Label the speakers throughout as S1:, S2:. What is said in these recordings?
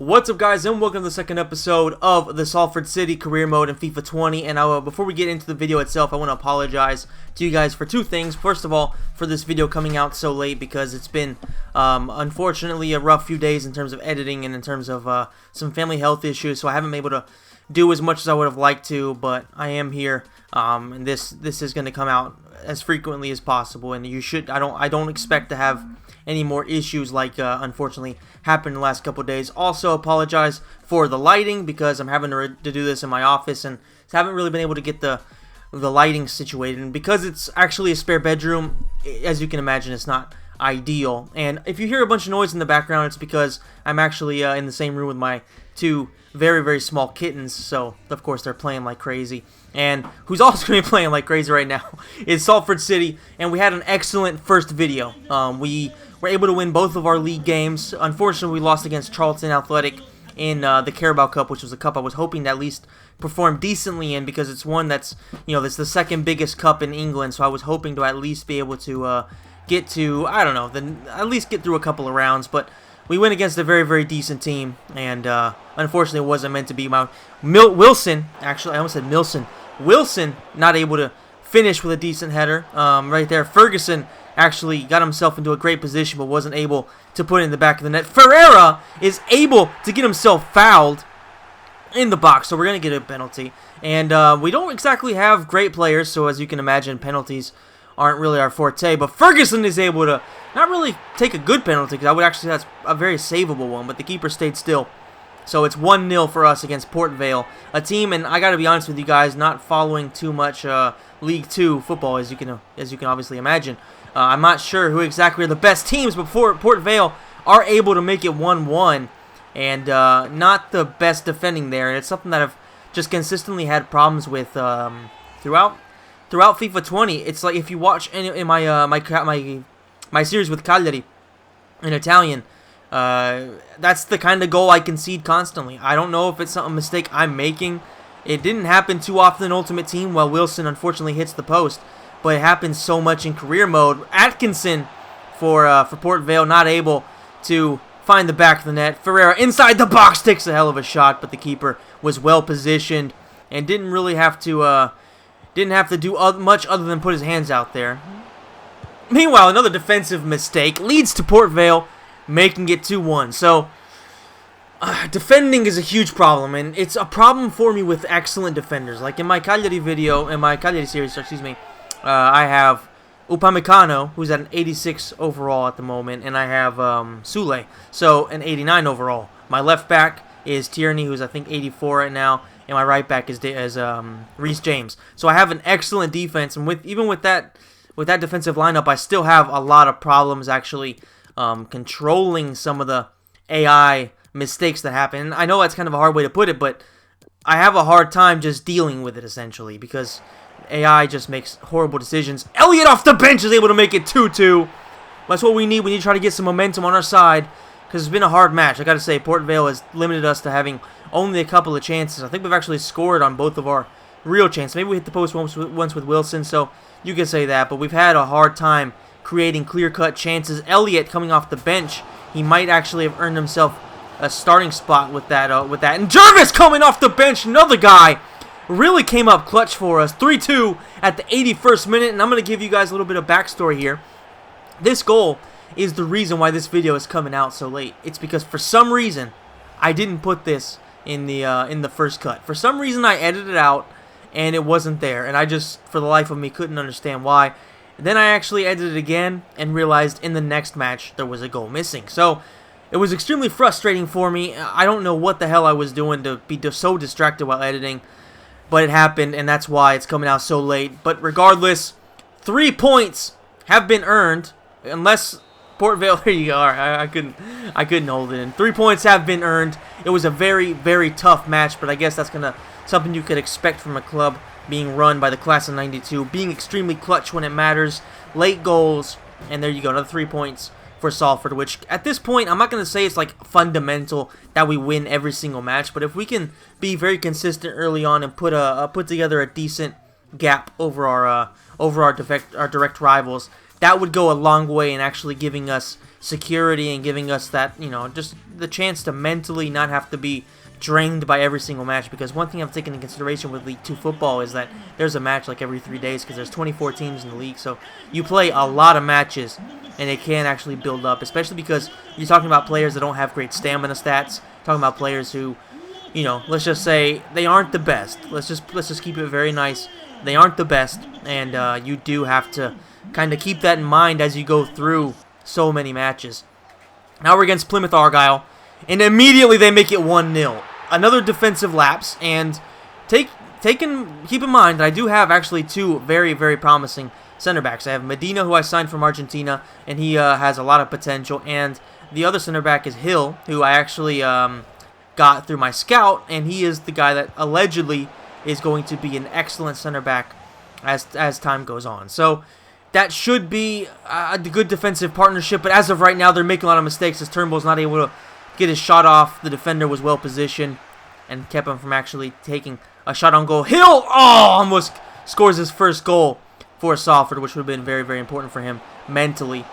S1: What's up, guys, and welcome to the second episode of the Salford City career mode in FIFA 20. And before we get into the video itself, I want to apologize to you guys for two things. First of all, for this video coming out so late, because it's been unfortunately a rough few days in terms of editing and in terms of some family health issues, so I haven't been able to do as much as I would have liked to, but I am here, and this is going to come out as frequently as possible, and you should. I don't expect to have any more issues like unfortunately happened in the last couple days. Also, apologize for the lighting, because I'm having to do this in my office and haven't really been able to get the lighting situated, and because it's actually a spare bedroom, as you can imagine, it's not ideal. And if you hear a bunch of noise in the background, it's because I'm actually in the same room with my two very small kittens, so of course they're playing like crazy. And who's also going to be playing like crazy right now is Salford City, and we had an excellent first video. We were able to win both of our league games. Unfortunately, we lost against Charlton Athletic in the Carabao Cup, which was a cup I was hoping to at least perform decently in, because it's one that's, it's the second biggest cup in England, so I was hoping to at least be able to get to, I don't know, at least get through a couple of rounds. But we went against a very decent team, and unfortunately it wasn't meant to be. Wilson, actually, I almost said Milson. Wilson not able to finish with a decent header right there. Ferguson actually got himself into a great position, but wasn't able to put it in the back of the net. Ferreira is able to get himself fouled in the box, so we're going to get a penalty. And we don't exactly have great players, so as you can imagine, penalties aren't really our forte. But Ferguson is able to not really take a good penalty, because I would actually say that's a very savable one, but the keeper stayed still. So it's 1-0 for us against Port Vale, a team, and I got to be honest with you guys, not following too much League 2 football, as you can obviously imagine. I'm not sure who exactly are the best teams, but Port Vale are able to make it 1-1, and not the best defending there. And it's something that I've just consistently had problems with throughout FIFA 20. It's like if you watch in my my series with Cagliari in Italian, that's the kind of goal I concede constantly. I don't know if it's a mistake I'm making. It didn't happen too often in Ultimate Team, while Wilson unfortunately hits the post, but it happens so much in career mode. Atkinson for Port Vale not able to find the back of the net. Ferreira inside the box takes a hell of a shot, but the keeper was well positioned and didn't really have to do much other than put his hands out there. Meanwhile, another defensive mistake leads to Port Vale making it 2-1. So defending is a huge problem, and it's a problem for me with excellent defenders. Like in my Cagliari series, I have Upamecano, who's at an 86 overall at the moment, and I have Sule, so an 89 overall. My left back is Tierney, who's I think 84 right now, and my right back is Reece James. So I have an excellent defense, and even with that defensive lineup, I still have a lot of problems actually controlling some of the AI mistakes that happen. And I know that's kind of a hard way to put it, but I have a hard time just dealing with it, essentially, because AI just makes horrible decisions. Elliott off the bench is able to make it 2-2. That's what we need. We need to try to get some momentum on our side, because it's been a hard match. I got to say, Port Vale has limited us to having only a couple of chances. I think we've actually scored on both of our real chances. Maybe we hit the post once with Wilson, so you can say that, but we've had a hard time creating clear-cut chances. Elliott coming off the bench, he might actually have earned himself a starting spot with that. And Jervis coming off the bench, another guy, really came up clutch for us. 3-2 at the 81st minute, and I'm going to give you guys a little bit of backstory here. This goal is the reason why this video is coming out so late. It's because for some reason I didn't put this in the first cut. For some reason I edited it out and it wasn't there, and I just, for the life of me, couldn't understand why. Then I actually edited it again and realized in the next match there was a goal missing. So it was extremely frustrating for me. I don't know what the hell I was doing to be so distracted while editing, but it happened, and that's why it's coming out so late. But regardless, 3 points have been earned, unless Port Vale. There you are. I couldn't hold it in. 3 points have been earned. It was a very tough match, but I guess that's something you could expect from a club being run by the class of '92, being extremely clutch when it matters, late goals, and there you go, another 3 points for Salford, which at this point, I'm not going to say it's like fundamental that we win every single match, but if we can be very consistent early on and put together a decent gap over our direct rivals, that would go a long way in actually giving us security and giving us that, just the chance to mentally not have to be drained by every single match. Because one thing I've taken into consideration with League 2 football is that there's a match like every 3 days because there's 24 teams in the league. So you play a lot of matches and it can actually build up, especially because you're talking about players that don't have great stamina stats, talking about players who, let's just say they aren't the best. Let's just keep it very nice. They aren't the best, and you do have to kind of keep that in mind as you go through so many matches. Now we're against Plymouth Argyle, and immediately they make it 1-0. Another defensive lapse, and keep in mind that I do have actually 2 very, very promising center backs. I have Medina, who I signed from Argentina, and he has a lot of potential, and the other center back is Hill, who I actually got through my scout, and he is the guy that allegedly is going to be an excellent center back as time goes on. So that should be a good defensive partnership, but as of right now, they're making a lot of mistakes as Turnbull's not able to get his shot off. The defender was well positioned and kept him from actually taking a shot on goal. Hill, almost scores his first goal for Salford, which would have been very, very important for him mentally.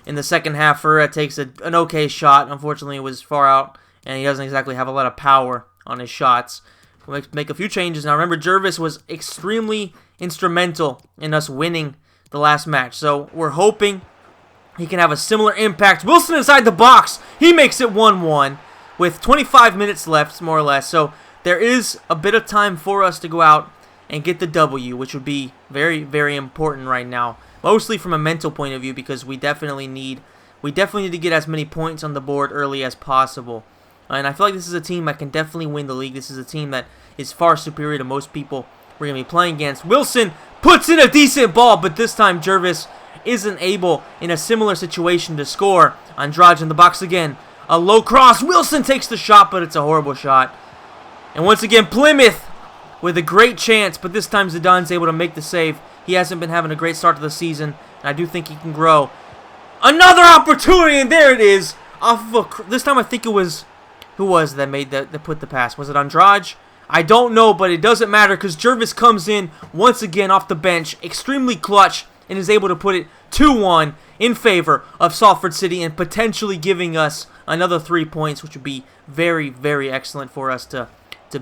S1: In the second half, Ferreira takes an okay shot. Unfortunately, it was far out, and he doesn't exactly have a lot of power on his shots. We'll make a few changes. Now, remember, Jervis was extremely instrumental in us winning the last match, so we're hoping he can have a similar impact. Wilson inside the box. He makes it 1-1 with 25 minutes left, more or less. So there is a bit of time for us to go out and get the W, which would be very, very important right now, mostly from a mental point of view, because we definitely need to get as many points on the board early as possible. And I feel like this is a team that can definitely win the league. This is a team that is far superior to most people we're going to be playing against. Wilson puts in a decent ball, but this time Jervis isn't able, in a similar situation, to score. Andrade in the box again. A low cross. Wilson takes the shot, but it's a horrible shot. And once again, Plymouth with a great chance, but this time Zidane's able to make the save. He hasn't been having a great start to the season, and I do think he can grow. Another opportunity, and there it is. This time I think it was... Who was that put the pass? Was it Andrade? I don't know, but it doesn't matter because Jervis comes in once again off the bench, extremely clutch, and is able to put it 2-1 in favor of Salford City and potentially giving us another 3 points, which would be very, very excellent for us to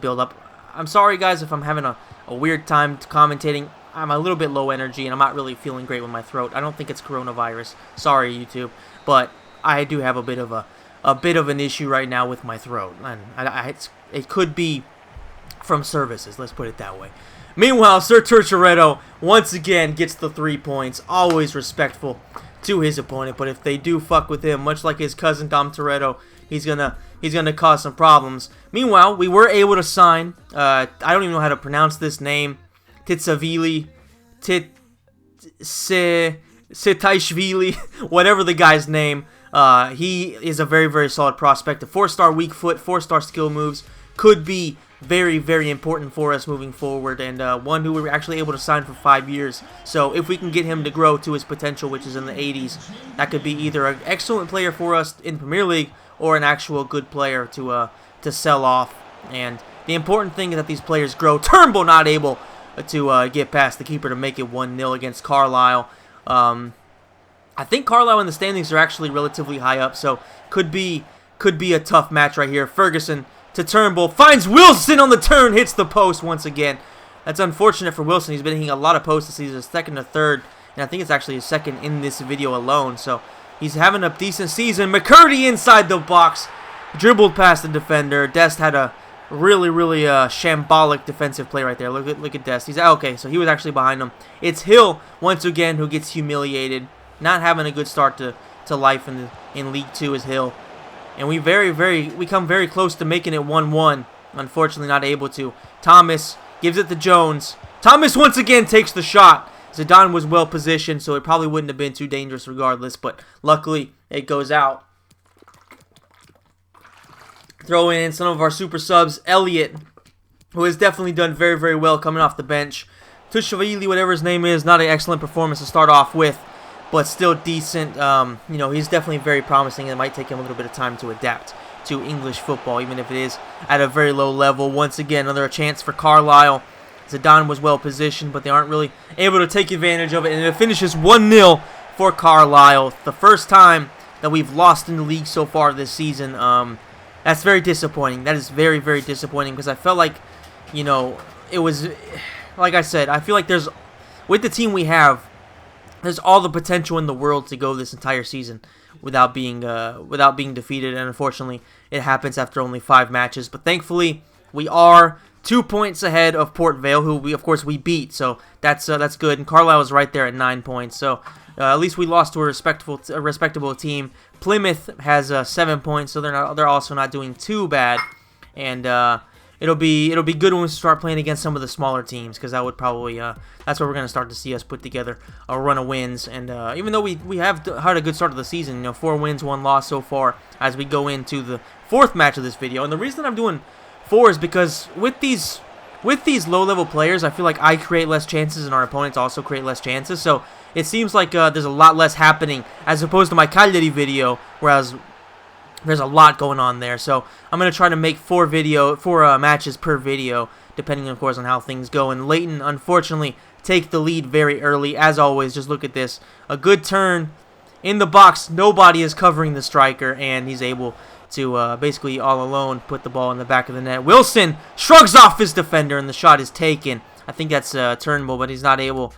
S1: build up. I'm sorry, guys, if I'm having a weird time commentating. I'm a little bit low energy, and I'm not really feeling great with my throat. I don't think it's coronavirus. Sorry, YouTube, but I do have a bit of an issue right now with my throat, and it could be from services, let's put it that way. Meanwhile, Sir Torturetto once again gets the 3 points, always respectful to his opponent, but if they do fuck with him, much like his cousin Dom Toretto, he's gonna cause some problems. Meanwhile, we were able to sign, I don't even know how to pronounce this name, Titsavili, Setaishvili, whatever the guy's name. He is a very, very solid prospect. A 4-star weak foot, 4-star skill moves. Could be very, very important for us moving forward. And one who we were actually able to sign for 5 years. So if we can get him to grow to his potential, which is in the 80s, that could be either an excellent player for us in Premier League or an actual good player to sell off. And the important thing is that these players grow. Turnbull not able to get past the keeper to make it 1-0 against Carlisle. I think Carlisle in the standings are actually relatively high up, so could be a tough match right here. Ferguson to Turnbull, finds Wilson on the turn, hits the post once again. That's unfortunate for Wilson. He's been hitting a lot of posts this season, second or third, and I think it's actually his second in this video alone, so he's having a decent season. McCurdy inside the box, dribbled past the defender. Dest had a really, really shambolic defensive play right there. Look at Dest. He's okay, so he was actually behind him. It's Hill once again who gets humiliated. Not having a good start to life in League 2 is Hill. And we come very close to making it 1-1. Unfortunately not able to. Thomas gives it to Jones. Thomas once again takes the shot. Zidane was well positioned, so it probably wouldn't have been too dangerous regardless, but luckily it goes out. Throwing in some of our super subs. Elliott, who has definitely done very, very well coming off the bench. Tushavili, whatever his name is, not an excellent performance to start off with, but still decent. He's definitely very promising, and it might take him a little bit of time to adapt to English football, even if it is at a very low level. Once again, another chance for Carlisle. Zidane was well positioned, but they aren't really able to take advantage of it, and it finishes 1-0 for Carlisle. The first time that we've lost in the league so far this season. That's very disappointing. That is very, very disappointing because I felt like, you know, it was, like I said, I feel like with the team we have, there's all the potential in the world to go this entire season without being defeated, and unfortunately, it happens after only 5 matches. But thankfully, we are 2 points ahead of Port Vale, who of course we beat, so that's good. And Carlisle is right there at 9 points, so at least we lost to a respectable team. Plymouth has 7 points, so they're also not doing too bad, and it'll be good when we start playing against some of the smaller teams, because that would probably that's where we're gonna start to see us put together a run of wins. And even though we have had a good start of the season, you know, 4 wins, 1 loss so far as we go into the 4th match of this video. And the reason I'm doing 4 is because with these low-level players, I feel like I create less chances and our opponents also create less chances. So it seems like there's a lot less happening as opposed to my Cagliari video, whereas there's a lot going on there. So I'm going to try to make 4 matches per video, depending, of course, on how things go. And Leighton, unfortunately, take the lead very early. As always, just look at this. A good turn in the box. Nobody is covering the striker, and he's able to basically all alone put the ball in the back of the net. Wilson shrugs off his defender, and the shot is taken. I think that's turnable, but he's not able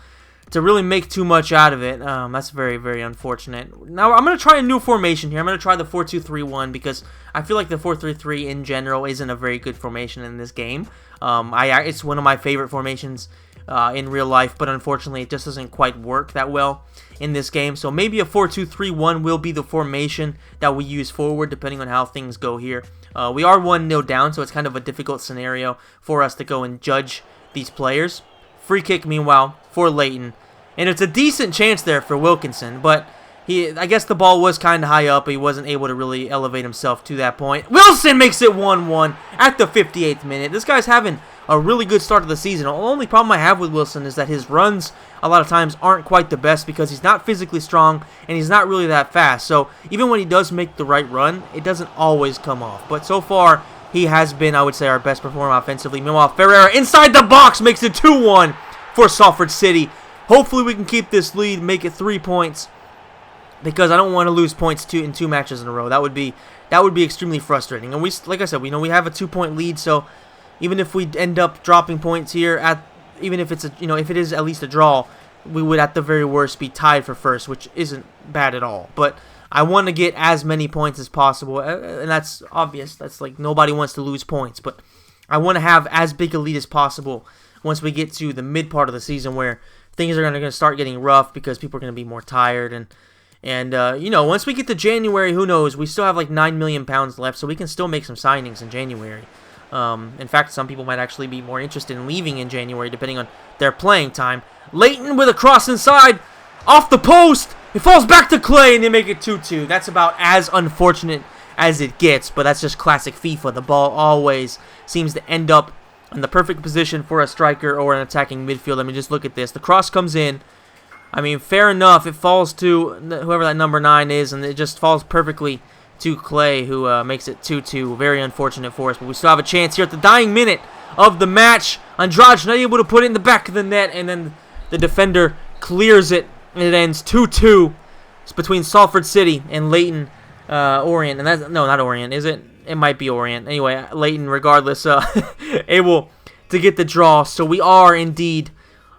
S1: to really make too much out of it. That's very, very unfortunate. Now, I'm going to try a new formation here. I'm going to try the 4-2-3-1 because I feel like the 4-3-3 in general isn't a very good formation in this game. It's one of my favorite formations in real life, but unfortunately it just doesn't quite work that well in this game. So maybe a 4-2-3-1 will be the formation that we use forward, depending on how things go here. We are 1-0 down, so it's kind of a difficult scenario for us to go and judge these players. Free kick, meanwhile, for Leighton. And it's a decent chance there for Wilkinson, but I guess the ball was kind of high up, but he wasn't able to really elevate himself to that point. Wilson makes it 1-1 at the 58th minute. This guy's having a really good start of the season. The only problem I have with Wilson is that his runs a lot of times aren't quite the best because he's not physically strong and he's not really that fast. So even when he does make the right run, it doesn't always come off. But so far, he has been, I would say, our best performer offensively. Meanwhile, Ferreira inside the box makes it 2-1 for Salford City. Hopefully we can keep this lead, make it 3 points, because I don't want to lose points in 2 matches in a row. That would be extremely frustrating. And like I said, we know we have a 2-point lead, so even if we end up dropping points here, even if it's if it is at least a draw, we would at the very worst be tied for first, which isn't bad at all. But I want to get as many points as possible, and that's obvious. That's like nobody wants to lose points, but I want to have as big a lead as possible once we get to the mid part of the season where things are going to start getting rough because people are going to be more tired. And once we get to January, who knows? We still have like £9 million left, so we can still make some signings in January. In fact, some people might actually be more interested in leaving in January, depending on their playing time. Leighton with a cross inside, off the post. It falls back to Clay, and they make it 2-2. That's about as unfortunate as it gets, but that's just classic FIFA. The ball always seems to end up in the perfect position for a striker or an attacking midfield. I mean, just look at this. The cross comes in. I mean, fair enough. It falls to whoever that number 9 is, and it just falls perfectly to Clay, who makes it 2-2. Very unfortunate for us, but we still have a chance here at the dying minute of the match. Andrade not able to put it in the back of the net, and then the defender clears it, and it ends 2-2. It's between Salford City and Leighton Orient, and that's not Orient, is it? It might be Orient. Anyway, Leighton, regardless, able to get the draw. So we are indeed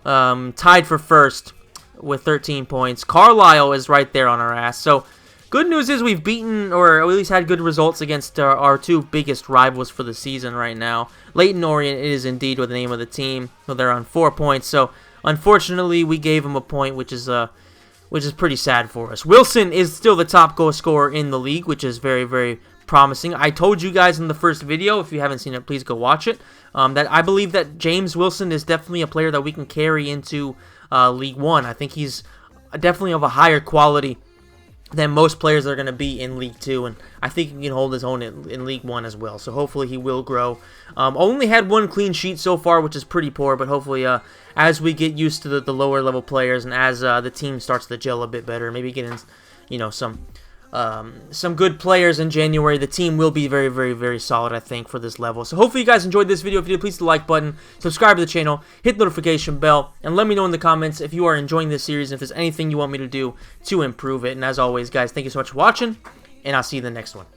S1: tied for first with 13 points. Carlisle is right there on our ass. So good news is we've beaten, or at least had good results against our 2 biggest rivals for the season right now. Leighton Orient is indeed with the name of the team. So they're on 4 points. So unfortunately, we gave them a point, which is pretty sad for us. Wilson is still the top goal scorer in the league, which is very, very promising. I told you guys in the first video, if you haven't seen it, please go watch it, that I believe that James Wilson is definitely a player that we can carry into League 1. I think he's definitely of a higher quality than most players that are going to be in League 2, and I think he can hold his own in League 1 as well, so hopefully he will grow. Only had 1 clean sheet so far, which is pretty poor, but hopefully as we get used to the lower level players and as the team starts to gel a bit better, maybe get in some some good players in January, the team will be very, very, very solid, I think, for this level. So hopefully you guys enjoyed this video. If you did, please hit the like button, subscribe to the channel, hit the notification bell, and let me know in the comments if you are enjoying this series and if there's anything you want me to do to improve it. And as always, guys, thank you so much for watching, and I'll see you in the next one.